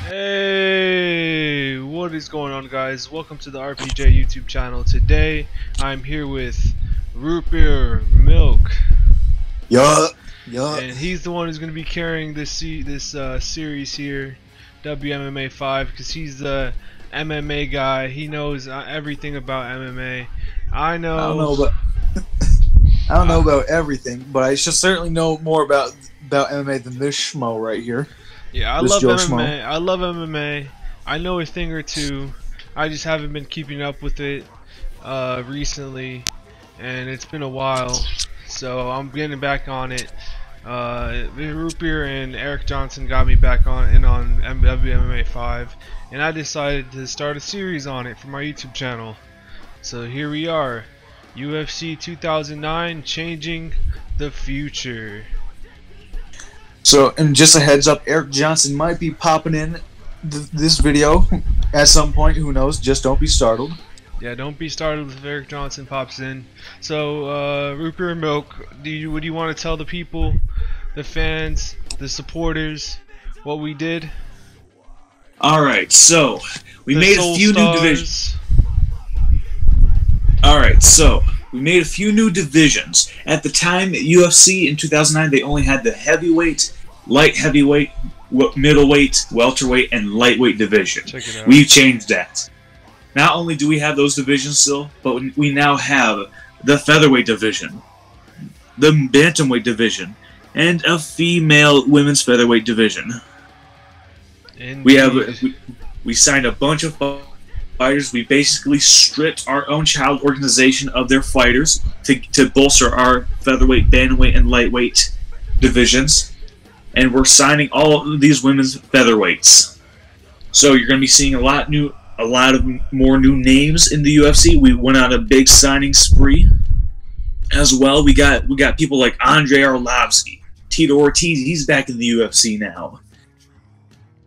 Hey, what is going on, guys? Welcome to the RPJ YouTube channel. Today I'm here with Root Beer Milk. Yup. And he's the one who's going to be carrying this series here, WMMA 5, because he's the MMA guy. He knows everything about MMA. I don't know about everything, but I should certainly know more about MMA than this schmo right here. Yeah, I love MMA. I love MMA. I know a thing or two. I just haven't been keeping up with it recently, and it's been a while. So I'm getting back on it. Root Beer and Eric Johnson got me back on WMMA 5, and I decided to start a series on it for my YouTube channel. So here we are, UFC 2009, changing the future. So, and just a heads up, Eric Johnson might be popping in this video at some point. Who knows? Just don't be startled. Yeah, don't be startled if Eric Johnson pops in. So, Root Beer Milk, what do you want to tell the people, the fans, the supporters, what we did? Alright, so we made a few new divisions. Alright, so we made a few new divisions. At the time, UFC in 2009, they only had the heavyweight, light heavyweight, middleweight, welterweight, and lightweight division. We've changed that. Not only do we have those divisions still, but we now have the featherweight division, the bantamweight division, and a female women's featherweight division. Indeed. We signed a bunch of fighters. We basically stripped our own child organization of their fighters to bolster our featherweight, bantamweight, and lightweight divisions, and we're signing all of these women's featherweights. So you're going to be seeing a lot of more new names in the UFC. We went on a big signing spree as well. We got people like Andrei Arlovsky, Tito Ortiz. He's back in the UFC now.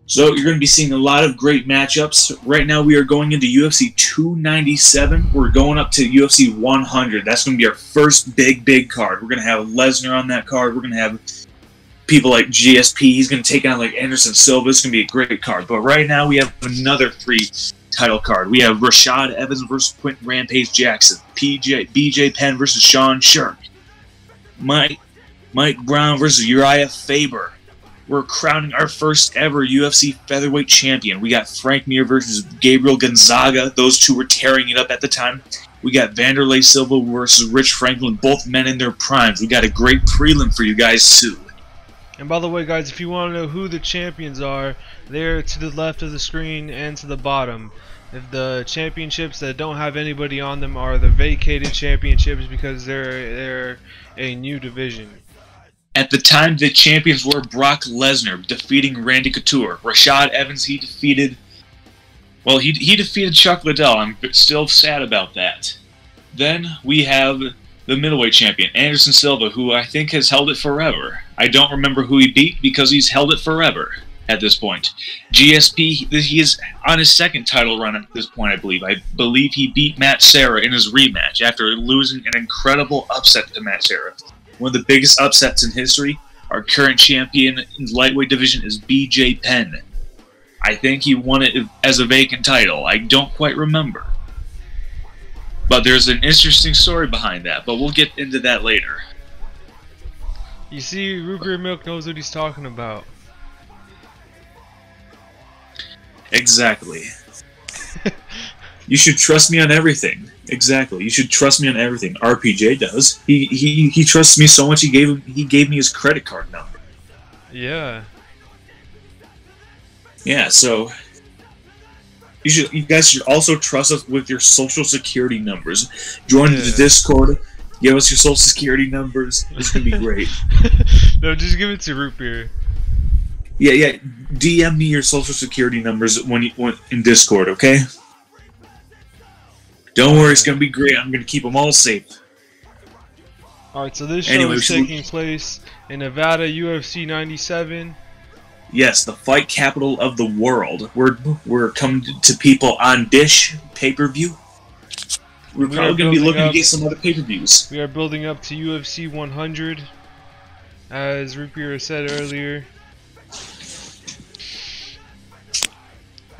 So you're going to be seeing a lot of great matchups. Right now we are going into UFC 297. We're going up to UFC 100. That's going to be our first big card. We're going to have Lesnar on that card. We're going to have people like GSP. He's going to take on like Anderson Silva. It's going to be a great card. But right now we have another title card. We have Rashad Evans versus Quentin Rampage Jackson. BJ Penn versus Sean Sherk. Mike Brown versus Uriah Faber. We're crowning our first ever UFC featherweight champion. We got Frank Mir versus Gabriel Gonzaga. Those two were tearing it up at the time. We got Vanderlei Silva versus Rich Franklin, both men in their primes. We got a great prelim for you guys too. And by the way, guys, if you want to know who the champions are, they're to the left of the screen and to the bottom. If the championships that don't have anybody on them are the vacated championships because they're a new division. At the time, the champions were Brock Lesnar defeating Randy Couture. Rashad Evans, he defeated Chuck Liddell. I'm still sad about that. Then we have the middleweight champion, Anderson Silva, who I think has held it forever. I don't remember who he beat because he's held it forever at this point. GSP, he is on his second title run at this point, I believe. I believe he beat Matt Serra in his rematch after losing an incredible upset to Matt Serra. One of the biggest upsets in history. Our current champion in the lightweight division is BJ Penn. I think he won it as a vacant title. I don't quite remember. But there's an interesting story behind that, but we'll get into that later. You see, Root Beer Milk knows what he's talking about. Exactly. You should trust me on everything. Exactly. You should trust me on everything. RPJ does. He trusts me so much he gave me his credit card number. Yeah. Yeah, so you guys should also trust us with your social security numbers. Join the Discord. Give us your social security numbers. It's gonna be great. No, just give it to Root Beer. Yeah. DM me your social security numbers when in Discord, okay? Don't worry, it's gonna be great. I'm gonna keep them all safe. Alright, so this show is taking place in Nevada, UFC 97. Yes, the fight capital of the world. We're coming to people on Dish pay-per-view. We're probably going to be looking to get some other pay-per-views. We are building up to UFC 100, as Root Beer said earlier.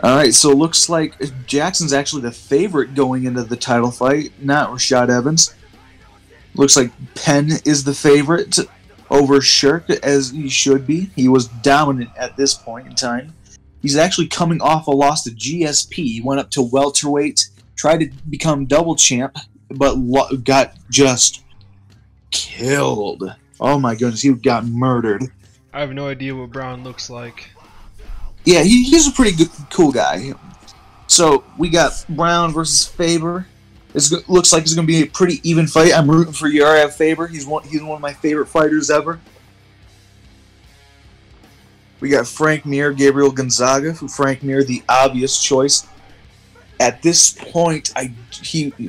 All right, so it looks like Jackson's actually the favorite going into the title fight, not Rashad Evans. Looks like Penn is the favorite over Shirk, as he should be. He was dominant at this point in time. He's actually coming off a loss to GSP. He went up to welterweight, tried to become double champ, but got just killed. Oh my goodness, he got murdered. I have no idea what Brown looks like. Yeah, he's a pretty good, cool guy. So we got Brown versus Faber. Looks like it's going to be a pretty even fight. I'm rooting for Uriah Faber. He's one of my favorite fighters ever. We got Frank Mir, Gabriel Gonzaga. Frank Mir, the obvious choice. At this point,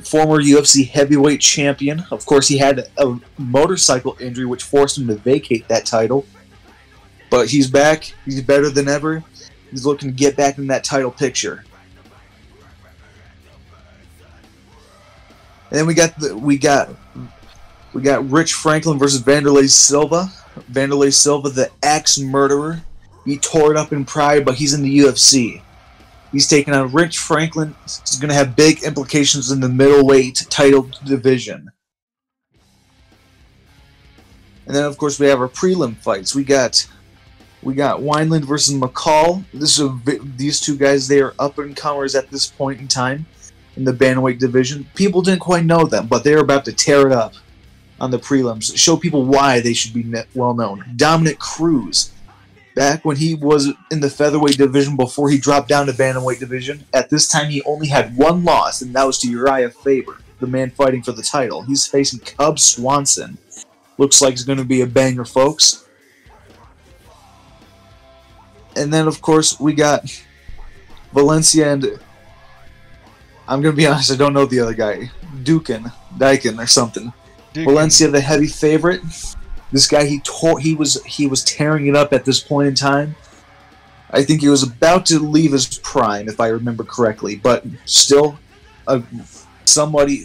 former UFC heavyweight champion. Of course, he had a motorcycle injury which forced him to vacate that title. But he's back. He's better than ever. He's looking to get back in that title picture. And then we got Rich Franklin versus Vanderlei Silva. Vanderlei Silva, the ex-murderer. He tore it up in Pride, but he's in the UFC. He's taking on Rich Franklin. It's going to have big implications in the middleweight title division. And then, of course, we have our prelim fights. We got Wineland versus McCall. These two guys, they are up-and-comers at this point in time in the bantamweight division. People didn't quite know them, but they're about to tear it up on the prelims. Show people why they should be well-known. Dominic Cruz, back when he was in the featherweight division before he dropped down to bantamweight division, at this time he only had one loss, and that was to Uriah Faber, the man fighting for the title. He's facing Cub Swanson. Looks like it's going to be a banger, folks. And then, of course, we got Valencia and... I'm going to be honest, I don't know the other guy. Dyken or something. Valencia, the heavy favorite. This guy, he was tearing it up at this point in time. I think he was about to leave his prime, if I remember correctly, but still somebody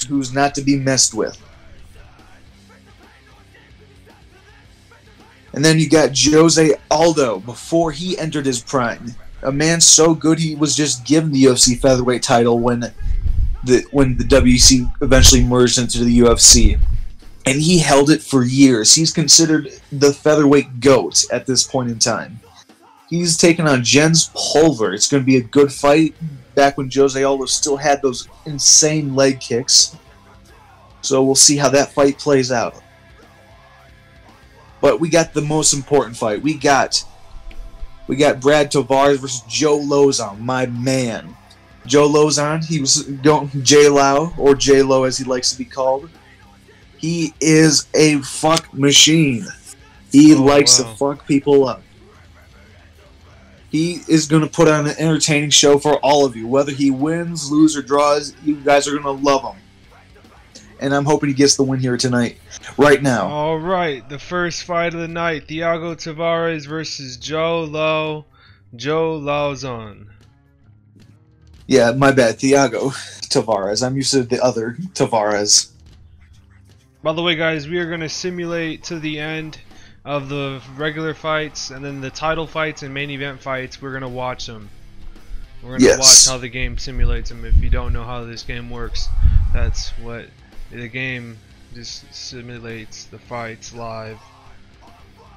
who's not to be messed with. And then you got Jose Aldo before he entered his prime. A man so good he was just given the UFC featherweight title when the WC eventually merged into the UFC. And he held it for years. He's considered the featherweight GOAT at this point in time. He's taken on Jens Pulver. It's going to be a good fight. Back when Jose Aldo still had those insane leg kicks. So we'll see how that fight plays out. But we got the most important fight. We got Brad Tavares versus Joe Lozon, my man. Joe Lozon, he was going J-Lao, or J-Lo as he likes to be called. He is a fuck machine. He likes to fuck people up. He is going to put on an entertaining show for all of you. Whether he wins, loses, or draws, you guys are going to love him. And I'm hoping he gets the win here tonight, right now. All right, the first fight of the night: Thiago Tavares versus Joe Lozon. Yeah, my bad, Thiago Tavares. I'm used to the other Tavares. By the way, guys, we are going to simulate to the end of the regular fights, and then the title fights and main event fights. We're going to watch them. We're going to watch how the game simulates them. If you don't know how this game works, that's what the game just simulates the fights live,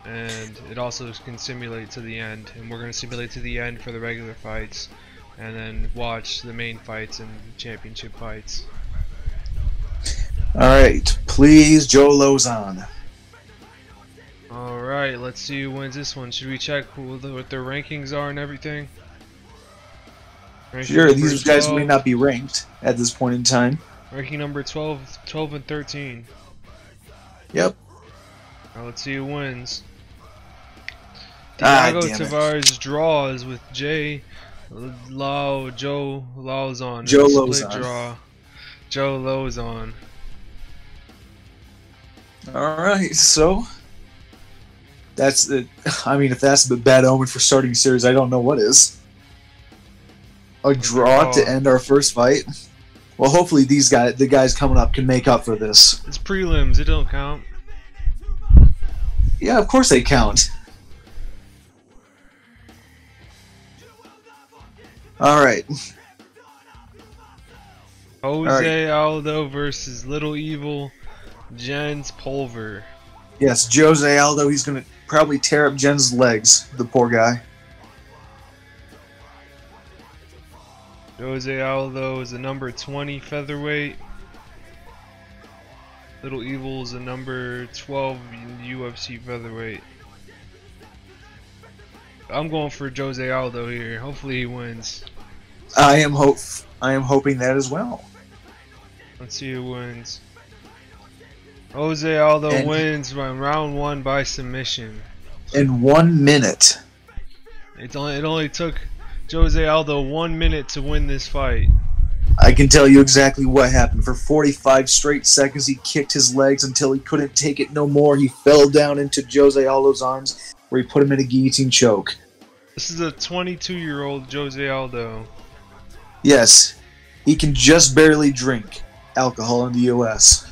and it also can simulate to the end, and we're going to simulate to the end for the regular fights, and then watch the main fights and championship fights. Alright, please, Joe Lozon. Alright, let's see who wins this one. Should we check what their rankings are and everything? Sure, these guys may not be ranked at this point in time. Ranking number 12 and 13. Yep. Now let's see who wins. Thiago Tavares draws with Joe Lozon. Joe Split Lozon. Draw. Joe Lozon. Alright, so that's it. I mean, if that's the bad omen for starting a series, I don't know what is. A draw to end our first fight. Well, hopefully the guys coming up can make up for this. It's prelims, it don't count. Yeah, of course they count. All right. Jose Aldo versus Little Evil Jens Pulver. Yes, Jose Aldo. He's gonna probably tear up Jen's legs. The poor guy. Jose Aldo is a number 20 featherweight. Little Evil is a number 12 UFC featherweight. I'm going for Jose Aldo here. Hopefully he wins. I am hoping that as well. Let's see who wins. Jose Aldo wins by round 1 by submission. In 1 minute. It only took Jose Aldo 1 minute to win this fight. I can tell you exactly what happened. For 45 straight seconds, he kicked his legs until he couldn't take it no more. He fell down into Jose Aldo's arms, where he put him in a guillotine choke. This is a 22-year-old Jose Aldo. Yes, he can just barely drink alcohol in the U.S.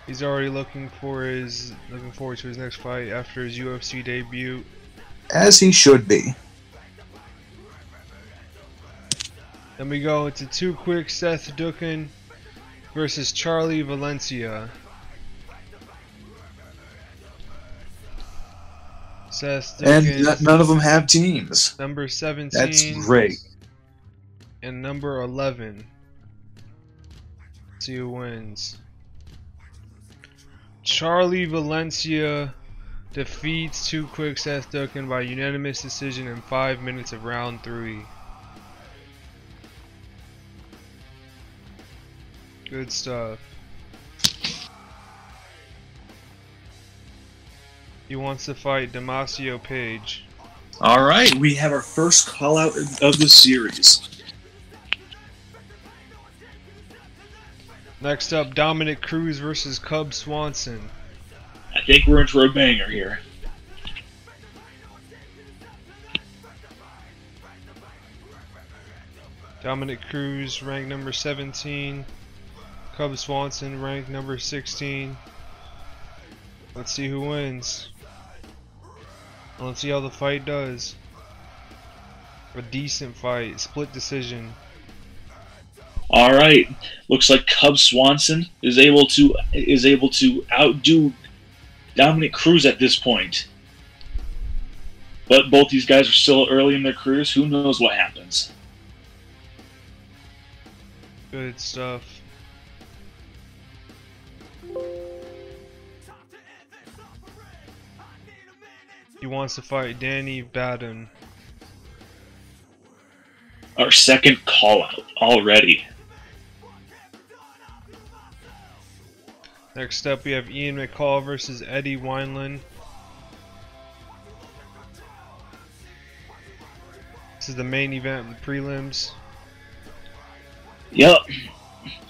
He's already looking forward to his next fight after his UFC debut. As he should be. Then we go into Too Quick Seth Dukin versus Charlie Valencia. Seth Dukin, and none of them have teams. Number 17. That's great. And number 11. Let's see who wins. Charlie Valencia defeats Too Quick Seth Dukin by unanimous decision in 5 minutes of round 3. Good stuff. He wants to fight Damasio Page. Alright, we have our first call out of the series. Next up, Dominic Cruz versus Cub Swanson. I think we're in for a banger here. Dominic Cruz, ranked number 17. Cub Swanson, ranked number 16. Let's see who wins. Let's see how the fight does. A decent fight, split decision. Alright, looks like Cub Swanson is able to outdo Dominic Cruz at this point. But both these guys are still early in their careers. Who knows what happens? Good stuff. He wants to fight Danny Baden. Our second call out already. Next up, we have Ian McCall versus Eddie Wineland. This is the main event of the prelims. Yep,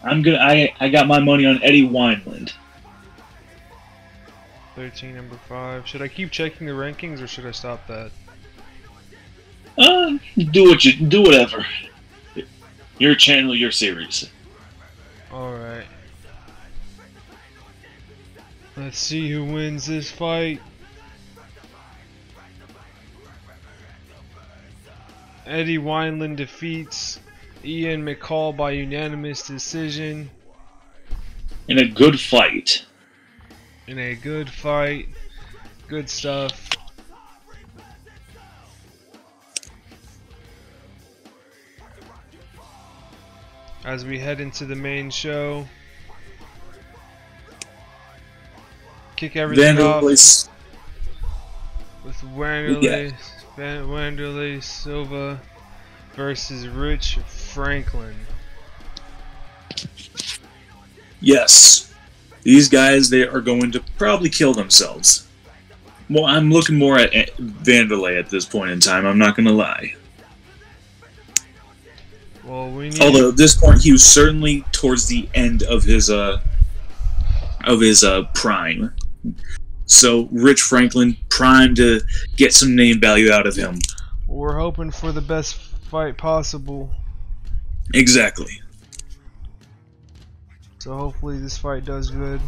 I got my money on Eddie Wineland. 13, number 5. Should I keep checking the rankings or should I stop that? Do whatever. Your channel, your series. Alright. Let's see who wins this fight. Eddie Wineland defeats Ian McCall by unanimous decision. In a good fight. In a good fight. Good stuff. As we head into the main show. Kick everything off with Wanderlei Silva versus Rich Franklin. Yes. These guys, they are going to probably kill themselves. Well, I'm looking more at Wanderlei at this point in time, I'm not going to lie. Well, although at this point he was certainly towards the end of his prime. So Rich Franklin primed to get some name value out of him. We're hoping for the best fight possible. Exactly. So hopefully this fight does good.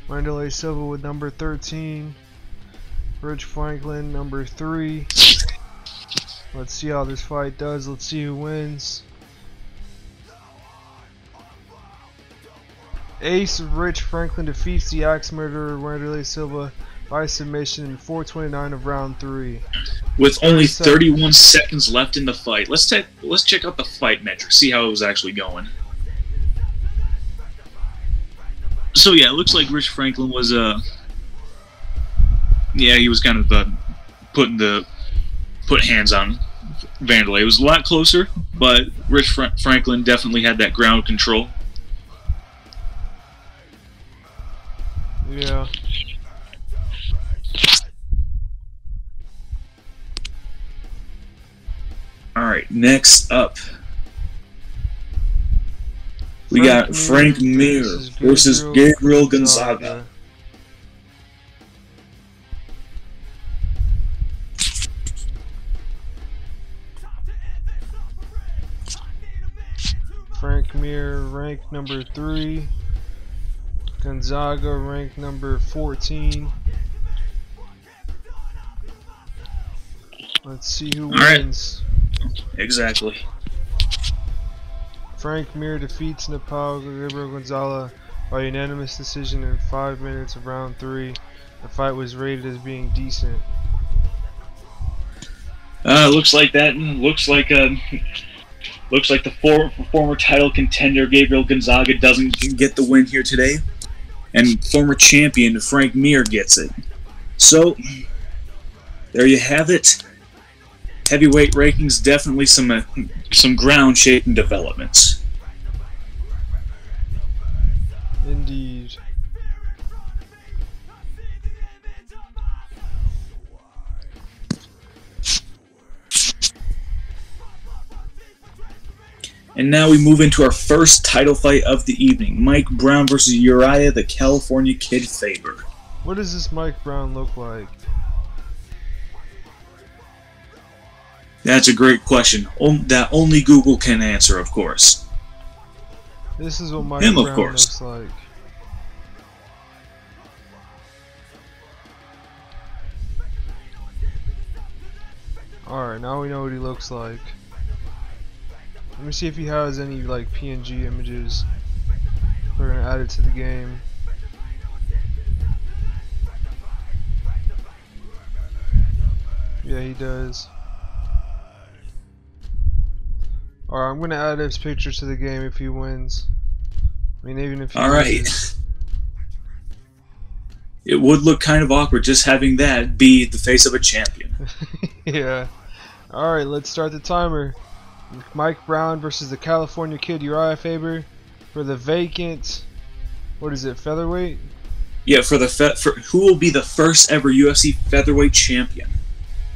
Wanderlei Silva with number 13. Rich Franklin, number 3. Let's see how this fight does. Let's see who wins. Ace Rich Franklin defeats the Axe Murderer Wanderlei Silva by submission in 4:29 of round 3. With only 31 seconds left in the fight, let's check out the fight metrics, see how it was actually going. So yeah, it looks like Rich Franklin was he was kind of put hands on Wanderlei. It was a lot closer, but Rich Franklin definitely had that ground control. Yeah. Alright, next up, we got Frank Mir versus Gabriel Gonzaga. Frank Mir ranked number 3. Gonzaga ranked number 14. Let's see who wins. Exactly. Frank Mir defeats Nepal Gabriel Gonzaga by unanimous decision in 5 minutes of round 3. The fight was rated as being decent. Looks like that. Looks like the former title contender Gabriel Gonzaga doesn't get the win here today, and former champion Frank Mir gets it. So there you have it. Heavyweight rankings, definitely some ground-shaking developments. Indeed. And now we move into our first title fight of the evening. Mike Brown versus Uriah the California Kid Faber. What does this Mike Brown look like? That's a great question. That only Google can answer, of course. This is what Mike Brown looks like. Alright, now we know what he looks like. Let me see if he has any like PNG images. We're gonna add it to the game. Yeah, he does. Alright, I'm gonna add his picture to the game if he wins. I mean, even if he loses. It would look kind of awkward just having that be the face of a champion. Yeah. Alright, let's start the timer. Mike Brown versus the California Kid Uriah Faber for the vacant, what is it, featherweight? Yeah, for who will be the first ever UFC featherweight champion?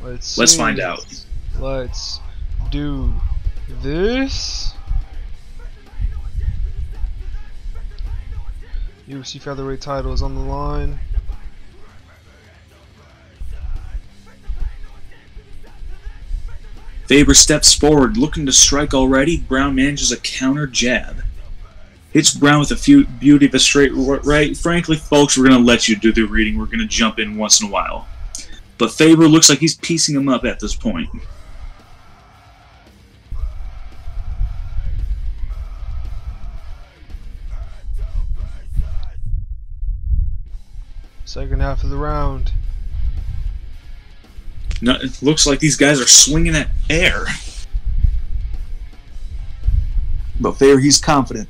Let's find out. Let's do this. UFC featherweight title is on the line. Faber steps forward, looking to strike already. Brown manages a counter jab. Hits Brown with a beauty of a straight right. Frankly, folks, we're going to let you do the reading. We're going to jump in once in a while. But Faber looks like he's piecing him up at this point. Second half of the round. No, it looks like these guys are swinging at air. But Faber, he's confident.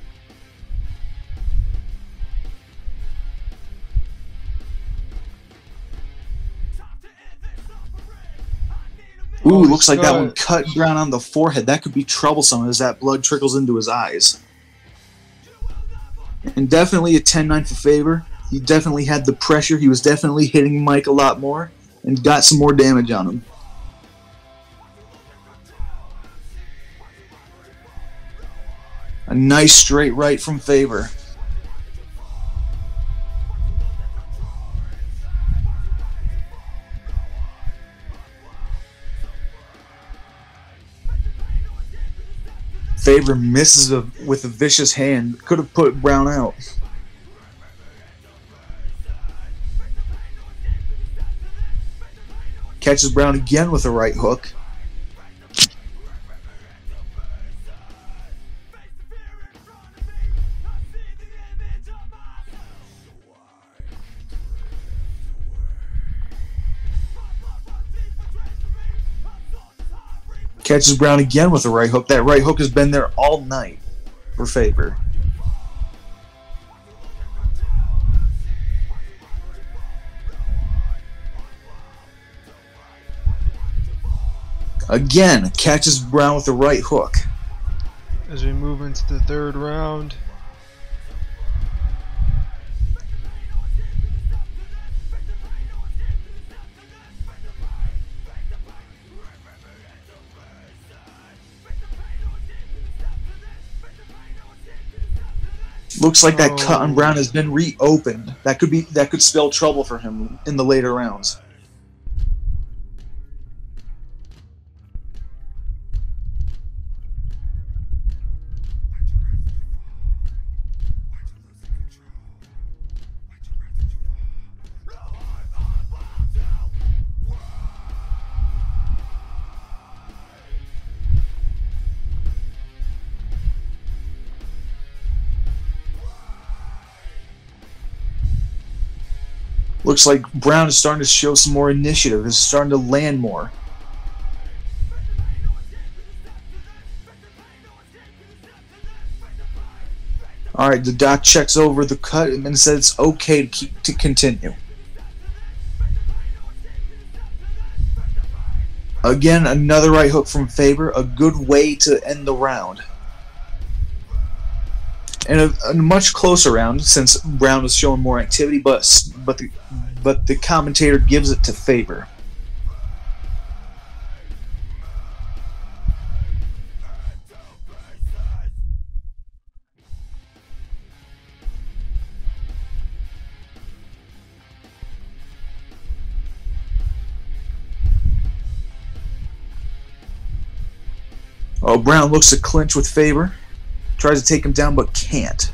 Ooh, looks like that one cut Brown on the forehead. That could be troublesome as that blood trickles into his eyes. And definitely a 10-9 for Faber. He definitely had the pressure. He was definitely hitting Mike a lot more and got some more damage on him. A nice straight right from Faber. Faber misses with a vicious hand. Could have put Brown out. Catches Brown again with a right hook. Catches Brown again with a right hook. That right hook has been there all night for Faber. Again, catches Brown with the right hook. As we move into the third round. Looks like that cut on Brown has been reopened. That could spell trouble for him in the later rounds. Looks like Brown is starting to show some more initiative. Is starting to land more. All right, the doc checks over the cut and says it's okay to continue. Again, another right hook from Faber. A good way to end the round. And a much closer round since Brown was showing more activity, but the commentator gives it to Faber. Oh, Brown looks to clinch with Faber. Tries to take him down, but can't.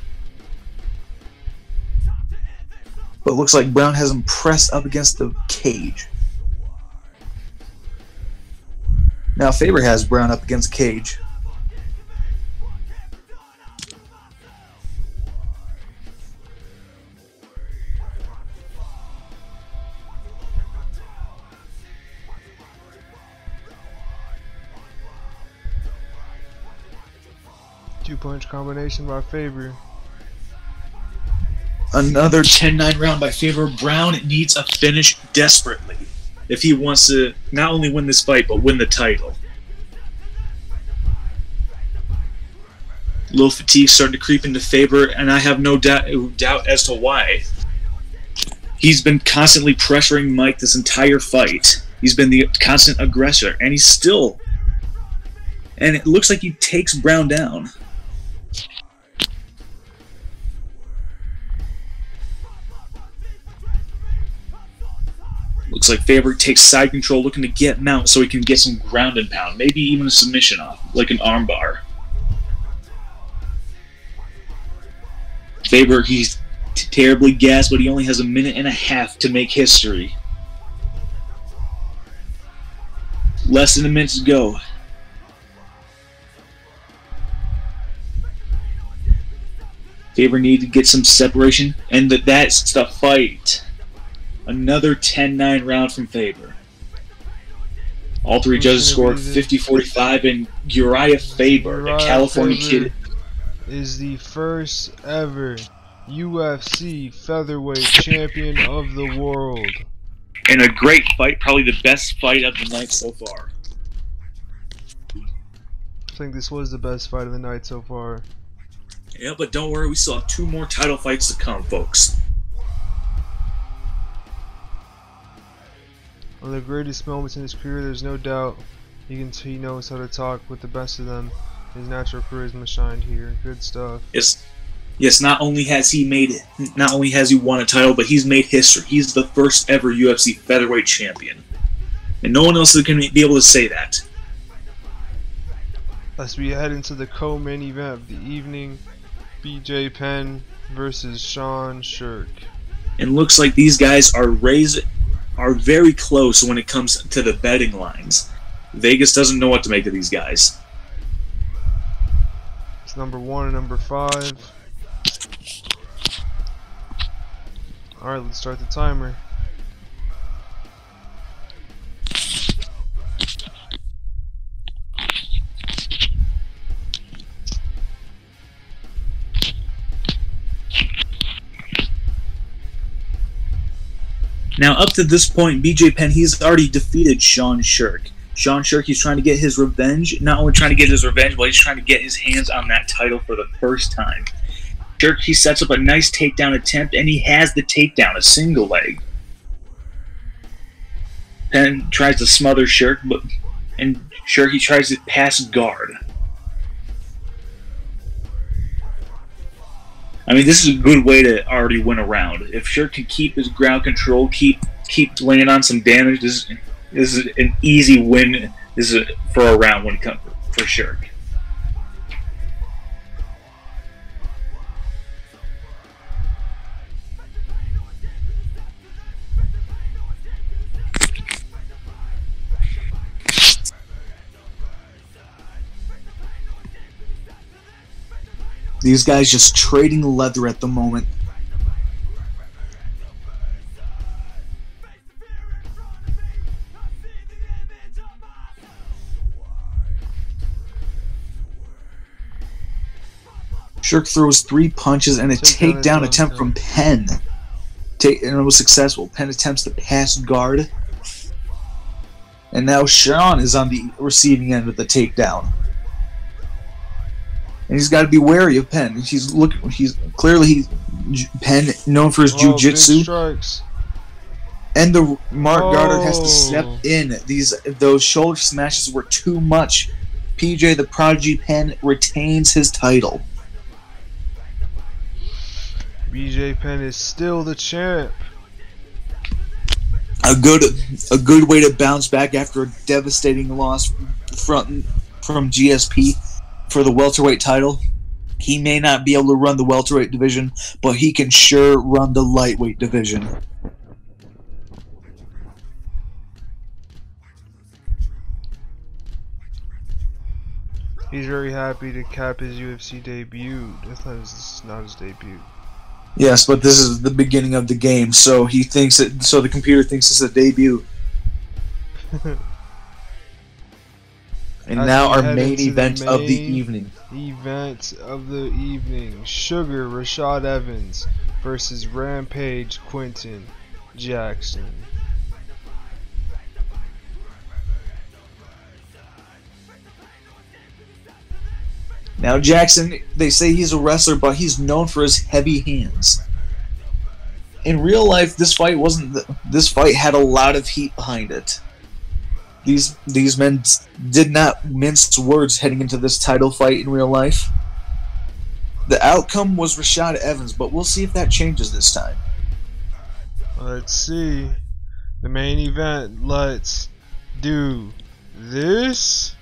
But it looks like Brown has him pressed up against the cage. Now Faber has Brown up against the cage. Two-punch combination by Faber. Another 10-9 round by Faber. Brown needs a finish desperately if he wants to not only win this fight, but win the title. A little fatigue starting to creep into Faber, and I have no doubt as to why. He's been constantly pressuring Mike this entire fight. He's been the constant aggressor, and he's still... And it looks like he takes Brown down. Looks like Faber takes side control, looking to get Mount so he can get some ground and pound. Maybe even a submission off, like an armbar. Faber, he's terribly gassed, but he only has a minute and a half to make history. Less than a minute to go. Faber needed to get some separation, and that's the fight. Another 10-9 round from Faber. All three judges scored 50-45, and Uriah Faber, the California kid, is the first ever UFC featherweight champion of the world. In a great fight, probably the best fight of the night so far. I think this was the best fight of the night so far. Yeah, but don't worry, we still have 2 more title fights to come, folks. One of the greatest moments in his career, there's no doubt. He knows how to talk with the best of them. His natural charisma shined here. Good stuff. Yes, not only has he won a title, but he's made history. He's the first ever UFC featherweight champion. And no one else can be able to say that. As we head into the co-main event of the evening, BJ Penn versus Sean Shirk. And looks like these guys are are very close when it comes to the betting lines. Vegas doesn't know what to make of these guys. It's number 1 and number 5. Alright, let's start the timer. Now, up to this point, BJ Penn, he's already defeated Sean Shirk. Sean Shirk, he's trying to get his revenge. Not only trying to get his revenge, but he's trying to get his hands on that title for the first time. Shirk, he sets up a nice takedown attempt, and he has the takedown, a single leg. Penn tries to smother Shirk, and Shirk, he tries to pass guard. I mean, this is a good way to already win a round. If Shirk can keep his ground control, keep laying on some damage, this is an easy win. This is for a round when it comes for Shirk. These guys just trading leather at the moment. Shirk throws 3 punches and a takedown attempt from Penn. And it was successful. Penn attempts to pass guard. And now Sean is on the receiving end of the takedown. And he's got to be wary of Penn. Penn known for his jiu-jitsu. And the Mark Goddard has to step in. Those shoulder smashes were too much. PJ the Prodigy Penn retains his title. BJ Penn is still the champ. A good way to bounce back after a devastating loss from GSP for the welterweight title. He may not be able to run the welterweight division, but he can sure run the lightweight division. He's very happy to cap his UFC debut. I thought this is not his debut. Yes, but this is the beginning of the game, so he thinks it. So the computer thinks it's a debut. And now our main event of the evening. Sugar Rashad Evans versus Rampage Quentin Jackson. Now Jackson, they say he's a wrestler, but he's known for his heavy hands. In real life, this fight had a lot of heat behind it. These men did not mince words heading into this title fight in real life. The outcome was Rashad Evans, but we'll see if that changes this time. Let's see. The main event. Let's do this.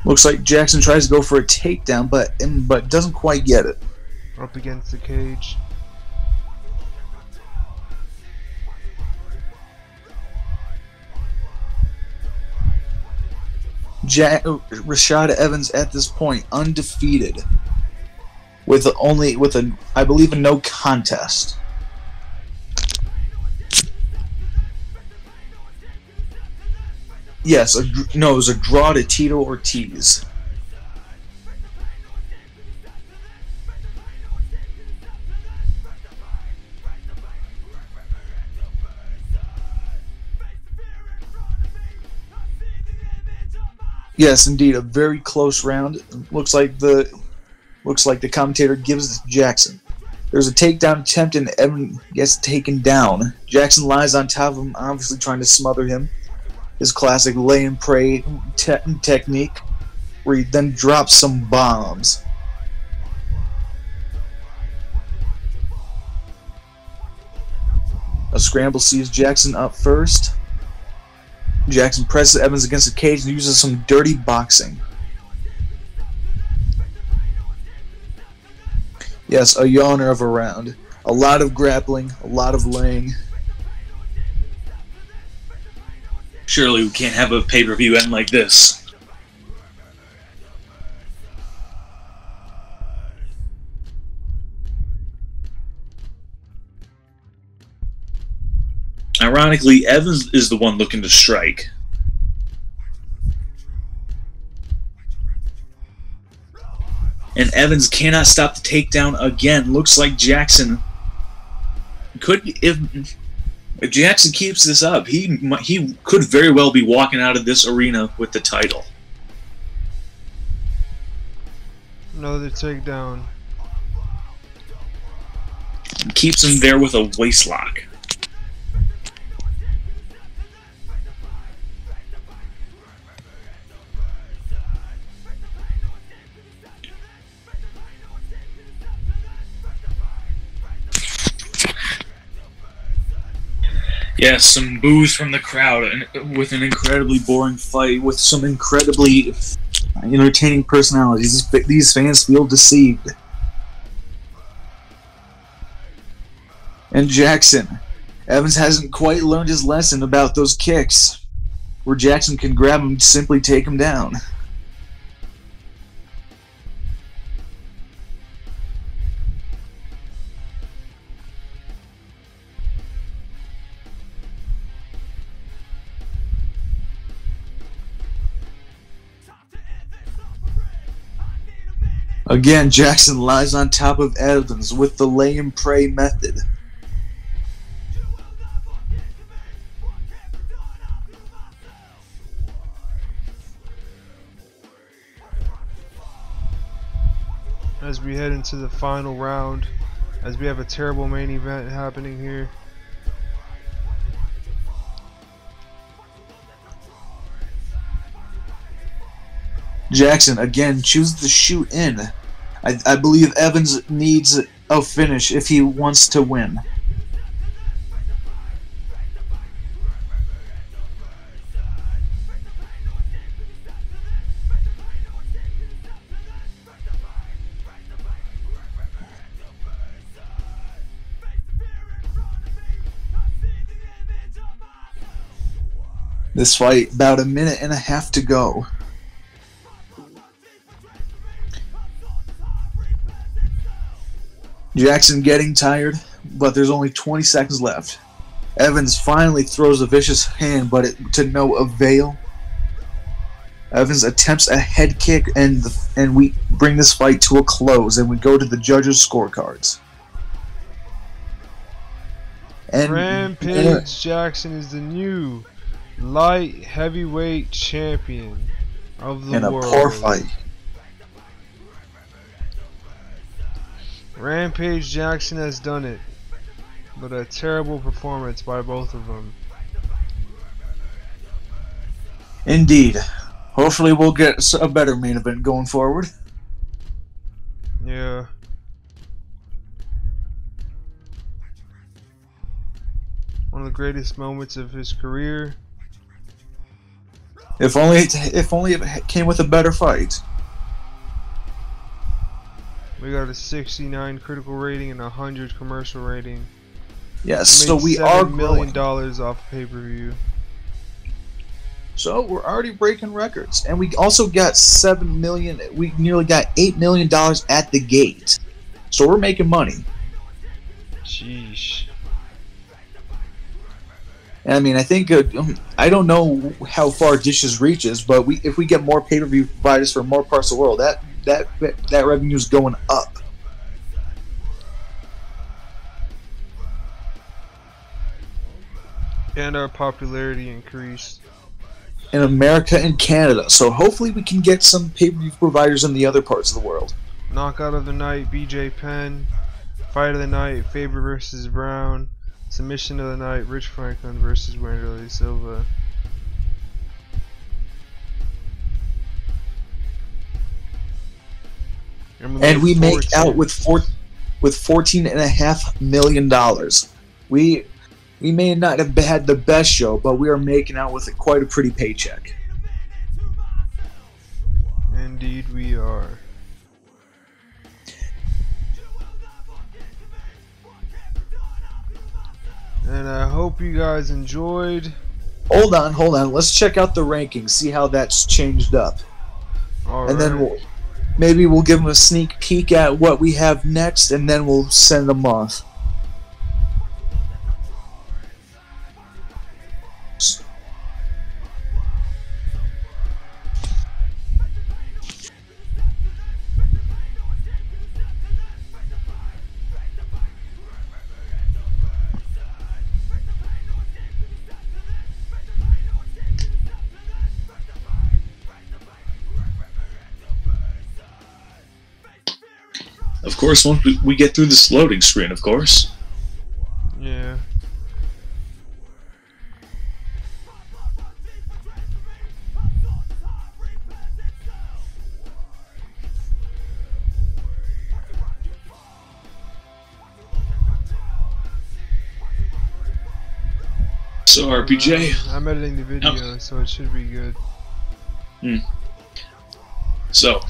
Looks like Jackson tries to go for a takedown, but doesn't quite get it. Up against the cage. Rashad Evans at this point undefeated, with I believe a no contest. Yes, it was a draw to Tito Ortiz. Yes, indeed, a very close round. Looks like the commentator gives it to Jackson. There's a takedown attempt and Evan gets taken down. Jackson lies on top of him, obviously trying to smother him. His classic lay and pray technique. where he then drops some bombs. A scramble sees Jackson up first. Jackson presses Evans against the cage and uses some dirty boxing. Yes, a yawner of a round. A lot of grappling, a lot of laying. Surely we can't have a pay-per-view end like this. Ironically, Evans is the one looking to strike. And Evans cannot stop the takedown again. Looks like Jackson could, if Jackson keeps this up, he could very well be walking out of this arena with the title. Another takedown. Keeps him there with a waistlock. Yes, some boos from the crowd, and with an incredibly boring fight, with some incredibly entertaining personalities. These fans feel deceived. And Jackson. Evans hasn't quite learned his lesson about those kicks, where Jackson can grab him and simply take him down. Again, Jackson lies on top of Evans with the lay and pray method. As we head into the final round, as we have a terrible main event happening here. Jackson again chooses to shoot in. I believe Evans needs a finish if he wants to win. This fight, about a minute and a half to go. Jackson getting tired, but there's only 20 seconds left. Evans finally throws a vicious hand, but to no avail. Evans attempts a head kick, and we bring this fight to a close, and we go to the judges' scorecards. And Rampage Jackson is the new light heavyweight champion of the world. In a poor fight. Rampage Jackson has done it, but a terrible performance by both of them. Indeed. Hopefully we'll get a better main event going forward. Yeah. One of the greatest moments of his career. If only it came with a better fight. We got a 69 critical rating and a 100 commercial rating. Yes, so we are $7 million off pay-per-view. So we're already breaking records, and we also got 7 million. We nearly got $8 million at the gate. So we're making money. Sheesh. And I mean, I think I don't know how far Dishes reaches, but if we get more pay-per-view providers from more parts of the world, that revenue is going up. And our popularity increased. In America and Canada, so hopefully we can get some pay-per-view providers in the other parts of the world. Knockout of the night, BJ Penn. Fight of the night, Faber versus Brown. Submission of the night, Rich Franklin versus Wanderlei Silva. And we make out with $14.5 million. We may not have had the best show, but we are making out with quite a pretty paycheck. Indeed we are. And I hope you guys enjoyed. Hold on. Let's check out the rankings, see how that's changed up. And then maybe we'll give them a sneak peek at what we have next, and then we'll send them off. Of course, once we get through this loading screen, of course. Yeah. So, RPJ. I'm editing the video, so it should be good. So,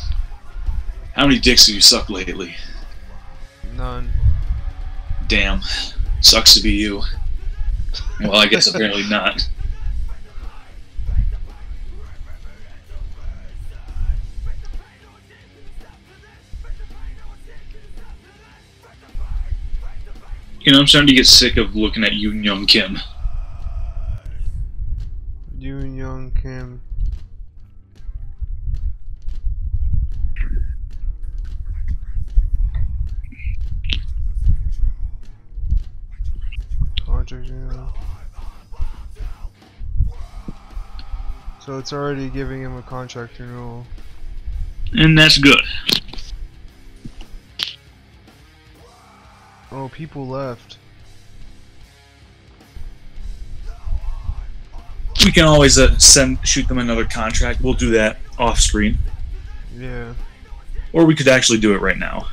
how many dicks have you sucked lately? None. Damn. Sucks to be you. Well, I guess apparently not. You know, I'm starting to get sick of looking at you and Young Kim. You and Young Kim. Contract, yeah. So it's already giving him a contract renewal. And that's good. Oh, people left. We can always shoot them another contract. We'll do that off screen. Yeah. Or we could actually do it right now.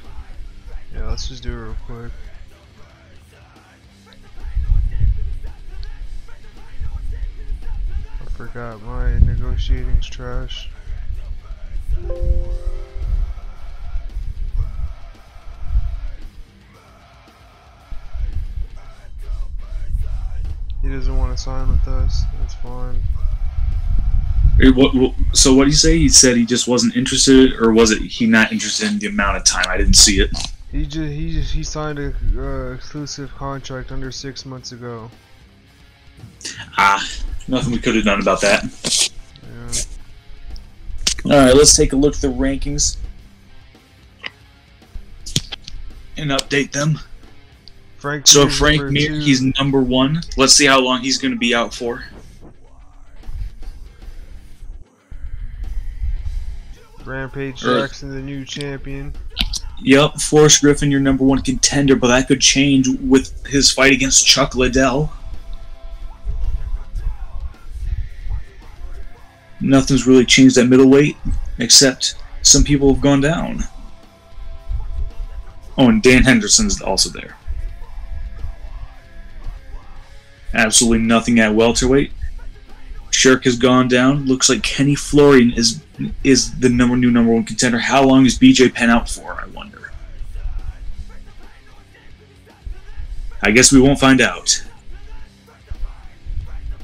Yeah, let's just do it real quick. I forgot my negotiating's trash. He doesn't want to sign with us. That's fine. So what did he say? He said he just wasn't interested, or was it he not interested in the amount of time? I didn't see it. He signed a exclusive contract under 6 months ago. Nothing we could have done about that. Yeah. All right, let's take a look at the rankings And update them. Frank Mir, he's number 1. Let's see how long he's going to be out for. Rampage Jackson, the new champion. Yep, Forrest Griffin, your number 1 contender, but that could change with his fight against Chuck Liddell. Nothing's really changed at middleweight, except some people have gone down. Oh, and Dan Henderson's also there. Absolutely nothing at welterweight. Shirk has gone down. Looks like Kenny Florian is the new number 1 contender. How long is BJ Penn out for, I wonder? I guess we won't find out.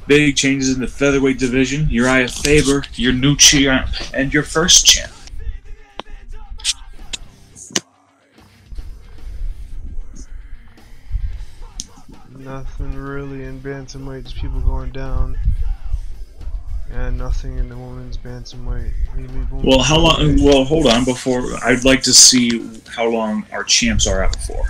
Big changes in the featherweight division. Uriah Faber, your new champ, and your first champ. Nothing really in bantamweight, just people going down. And nothing in the women's bantamweight. Well, how long? Well, hold on. Before, I'd like to see how long our champs are out for.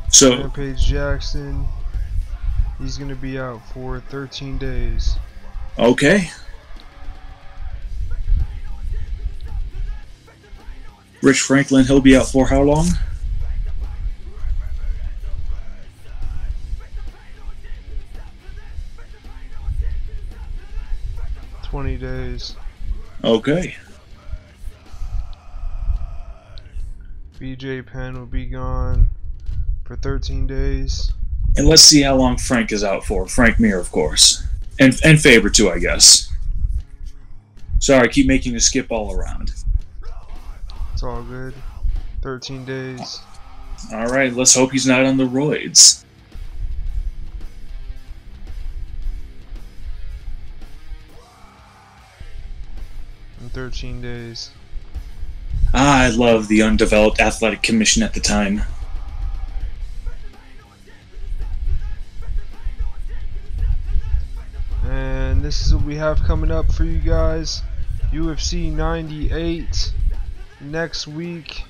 So, Rampage Jackson, he's gonna be out for 13 days. Okay. Rich Franklin, he'll be out for how long? $20 days. Okay. BJ Penn will be gone for 13 days. And let's see how long Frank is out for. Frank Mir, of course. And Faber, too, I guess. Sorry, I keep making you skip all around. It's all good. 13 days. Alright, let's hope he's not on the roids. In 13 days. I love the undeveloped athletic commission at the time. And this is what we have coming up for you guys. UFC 98. Next week,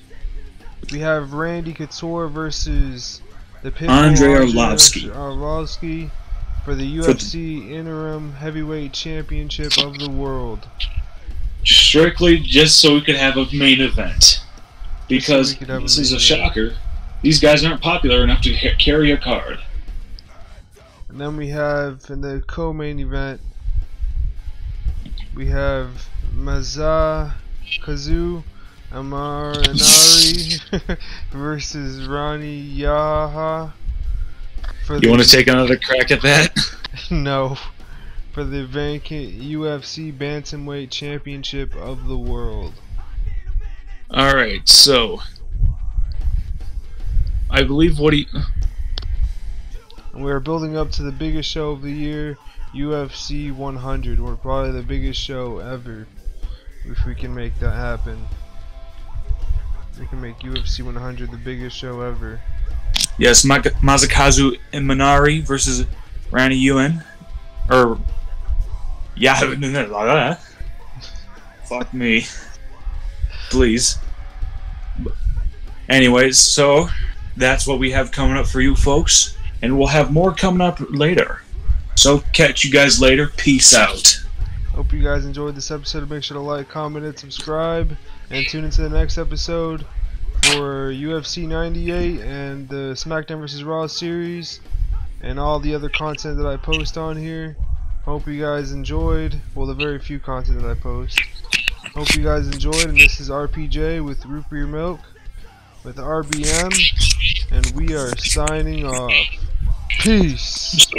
we have Randy Couture versus the Pitbull Andre Arlovski for the UFC Interim Heavyweight Championship of the world. Strictly just so we could have a main event. Because this is a shocker. These guys aren't popular enough to carry a card. And then we have, in the co-main event, we have Kazu Amarnari versus Ronnie Yaha. You want to take another crack at that? No. For the vacant UFC Bantamweight Championship of the world. Alright, so I believe And we are building up to the biggest show of the year, UFC 100. We're probably the biggest show ever. If we can make that happen. We can make UFC 100 the biggest show ever. Yes, Masakazu Imanari versus Randy Yuen. Or yeah, fuck me. Please. Anyways, so that's what we have coming up for you folks. And we'll have more coming up later. So catch you guys later. Peace out. Hope you guys enjoyed this episode. Make sure to like, comment, and subscribe. And tune into the next episode for UFC 98 and the SmackDown vs. Raw series. And all the other content that I post on here. Hope you guys enjoyed. Well, the very few content that I post. Hope you guys enjoyed. And this is RPJ with Root Beer Milk. With RBM. And we are signing off. Peace.